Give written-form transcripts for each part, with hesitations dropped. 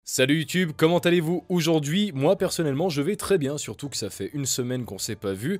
Salut YouTube, comment allez-vous aujourd'hui? Moi personnellement je vais très bien, surtout que ça fait une semaine qu'on s'est pas vu,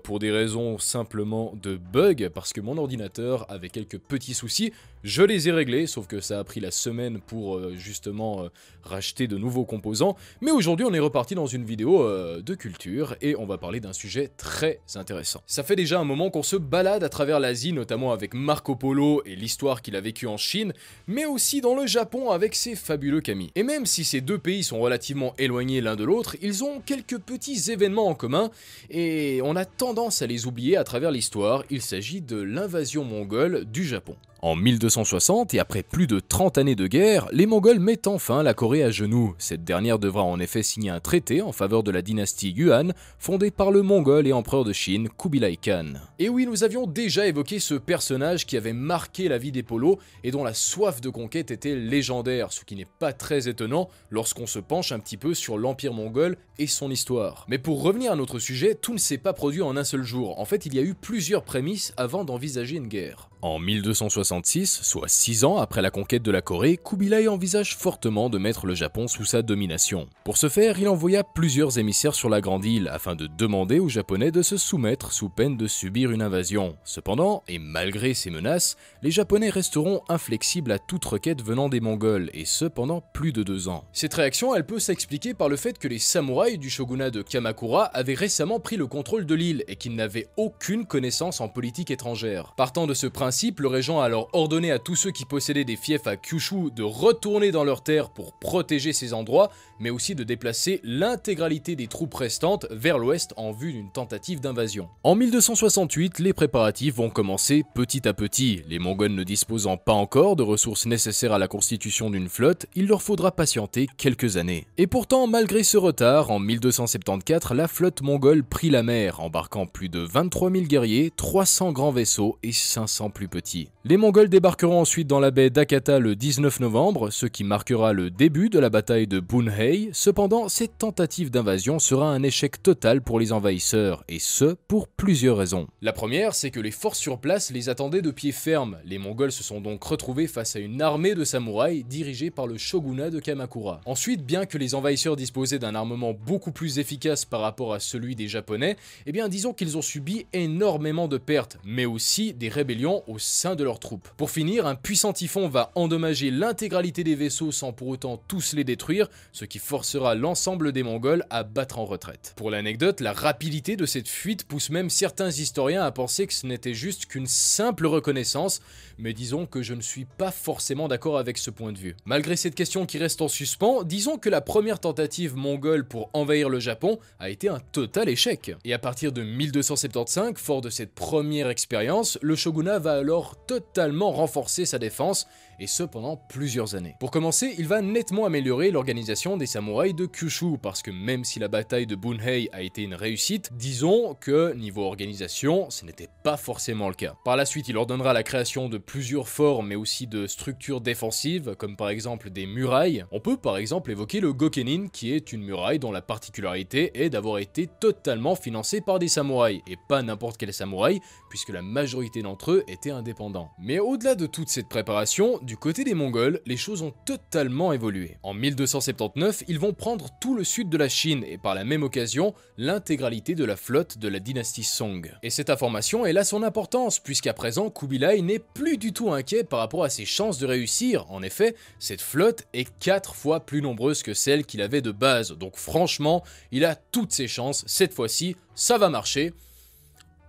pour des raisons simplement de bug, parce que mon ordinateur avait quelques petits soucis, je les ai réglés, sauf que ça a pris la semaine pour justement racheter de nouveaux composants, mais aujourd'hui on est reparti dans une vidéo de culture, et on va parler d'un sujet très intéressant. Ça fait déjà un moment qu'on se balade à travers l'Asie, notamment avec Marco Polo et l'histoire qu'il a vécue en Chine, mais aussi dans le Japon avec ses fabuleux kami. Et même si ces deux pays sont relativement éloignés l'un de l'autre, ils ont quelques petits événements en commun, et on a tendance à les oublier à travers l'histoire. Il s'agit de l'invasion mongole du Japon. En 1260, et après plus de 30 années de guerre, les Mongols mettent enfin la Corée à genoux. Cette dernière devra en effet signer un traité en faveur de la dynastie Yuan, fondée par le Mongol et empereur de Chine, Kubilai Khan. Et oui, nous avions déjà évoqué ce personnage qui avait marqué la vie des Polos et dont la soif de conquête était légendaire, ce qui n'est pas très étonnant lorsqu'on se penche un petit peu sur l'Empire mongol et son histoire. Mais pour revenir à notre sujet, tout ne s'est pas produit en un seul jour. En fait, il y a eu plusieurs prémices avant d'envisager une guerre. En 1266, soit 6 ans après la conquête de la Corée, Kubilai envisage fortement de mettre le Japon sous sa domination. Pour ce faire, il envoya plusieurs émissaires sur la Grande Île afin de demander aux Japonais de se soumettre sous peine de subir une invasion. Cependant, et malgré ces menaces, les Japonais resteront inflexibles à toute requête venant des Mongols, et ce pendant plus de 2 ans. Cette réaction, elle peut s'expliquer par le fait que les samouraïs du shogunat de Kamakura avaient récemment pris le contrôle de l'île et qu'ils n'avaient aucune connaissance en politique étrangère. Partant de ce principe, le régent a alors ordonné à tous ceux qui possédaient des fiefs à Kyushu de retourner dans leurs terres pour protéger ces endroits, mais aussi de déplacer l'intégralité des troupes restantes vers l'ouest en vue d'une tentative d'invasion. En 1268, les préparatifs vont commencer petit à petit. Les Mongols ne disposant pas encore de ressources nécessaires à la constitution d'une flotte, il leur faudra patienter quelques années. Et pourtant, malgré ce retard, en 1274, la flotte mongole prit la mer, embarquant plus de 23 000 guerriers, 300 grands vaisseaux et 500 plus petits. Les Mongols débarqueront ensuite dans la baie d'Akata le 19 novembre, ce qui marquera le début de la bataille de Bunhei. Cependant, cette tentative d'invasion sera un échec total pour les envahisseurs, et ce, pour plusieurs raisons. La première, c'est que les forces sur place les attendaient de pied ferme. Les Mongols se sont donc retrouvés face à une armée de samouraïs dirigée par le shogunat de Kamakura. Ensuite, bien que les envahisseurs disposaient d'un armement beaucoup plus efficace par rapport à celui des Japonais, eh bien disons qu'ils ont subi énormément de pertes, mais aussi des rébellions au sein de leurs troupes. Pour finir, un puissant typhon va endommager l'intégralité des vaisseaux sans pour autant tous les détruire, ce qui forcera l'ensemble des Mongols à battre en retraite. Pour l'anecdote, la rapidité de cette fuite pousse même certains historiens à penser que ce n'était juste qu'une simple reconnaissance, mais disons que je ne suis pas forcément d'accord avec ce point de vue. Malgré cette question qui reste en suspens, disons que la première tentative mongole pour envahir le Japon a été un total échec. Et à partir de 1275, fort de cette première expérience, le shogunat va alors totalement renforcer sa défense, et ce pendant plusieurs années. Pour commencer, il va nettement améliorer l'organisation des samouraïs de Kyushu, parce que même si la bataille de Bunhei a été une réussite, disons que niveau organisation, ce n'était pas forcément le cas. Par la suite, il ordonnera la création de plusieurs forts, mais aussi de structures défensives, comme par exemple des murailles. On peut par exemple évoquer le Gokenin, qui est une muraille dont la particularité est d'avoir été totalement financée par des samouraïs, et pas n'importe quel samouraï, puisque la majorité d'entre eux étaient indépendants. Mais au-delà de toute cette préparation, du côté des Mongols, les choses ont totalement évolué. En 1279, ils vont prendre tout le sud de la Chine et par la même occasion, l'intégralité de la flotte de la dynastie Song. Et cette information, elle a son importance, puisqu'à présent, Kubilai n'est plus du tout inquiet par rapport à ses chances de réussir. En effet, cette flotte est 4 fois plus nombreuse que celle qu'il avait de base, donc franchement, il a toutes ses chances, cette fois-ci, ça va marcher.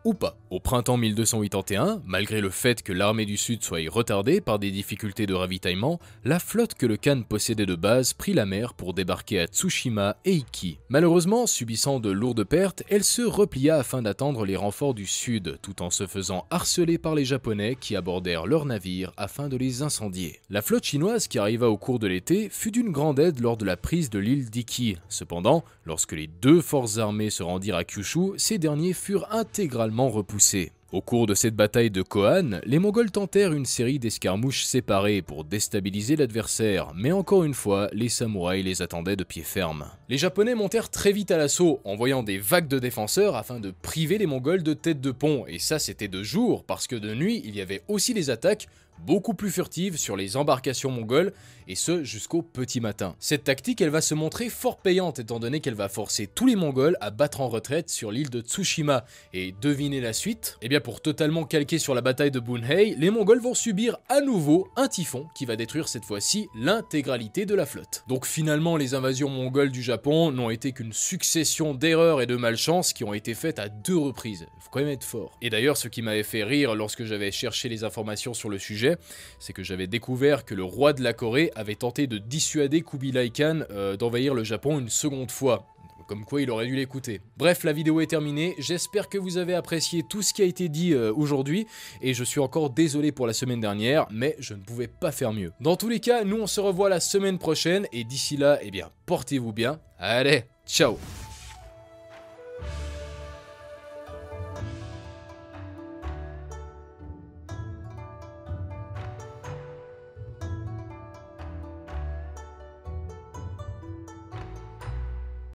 Ou pas. Au printemps 1281, malgré le fait que l'armée du Sud soit retardée par des difficultés de ravitaillement, la flotte que le Khan possédait de base prit la mer pour débarquer à Tsushima et Iki. Malheureusement, subissant de lourdes pertes, elle se replia afin d'attendre les renforts du Sud, tout en se faisant harceler par les Japonais qui abordèrent leurs navires afin de les incendier. La flotte chinoise qui arriva au cours de l'été fut d'une grande aide lors de la prise de l'île d'Iki. Cependant, lorsque les deux forces armées se rendirent à Kyushu, ces derniers furent intégralement repoussés. Au cours de cette bataille de Kohan, les Mongols tentèrent une série d'escarmouches séparées pour déstabiliser l'adversaire, mais encore une fois, les samouraïs les attendaient de pied ferme. Les Japonais montèrent très vite à l'assaut, envoyant des vagues de défenseurs afin de priver les Mongols de tête de pont, et ça c'était de jour, parce que de nuit, il y avait aussi des attaques beaucoup plus furtive sur les embarcations mongoles, et ce jusqu'au petit matin. Cette tactique, elle va se montrer fort payante étant donné qu'elle va forcer tous les Mongols à battre en retraite sur l'île de Tsushima. Et devinez la suite? Eh bien pour totalement calquer sur la bataille de Bunhei, les Mongols vont subir à nouveau un typhon qui va détruire cette fois-ci l'intégralité de la flotte. Donc finalement les invasions mongoles du Japon n'ont été qu'une succession d'erreurs et de malchance qui ont été faites à 2 reprises. Faut quand même être fort. Et d'ailleurs ce qui m'avait fait rire lorsque j'avais cherché les informations sur le sujet, c'est que j'avais découvert que le roi de la Corée avait tenté de dissuader Kubilai Khan d'envahir le Japon une seconde fois. Comme quoi il aurait dû l'écouter. Bref, la vidéo est terminée, j'espère que vous avez apprécié tout ce qui a été dit aujourd'hui, et je suis encore désolé pour la semaine dernière, mais je ne pouvais pas faire mieux. Dans tous les cas, nous on se revoit la semaine prochaine, et d'ici là, eh bien, portez-vous bien, allez, ciao!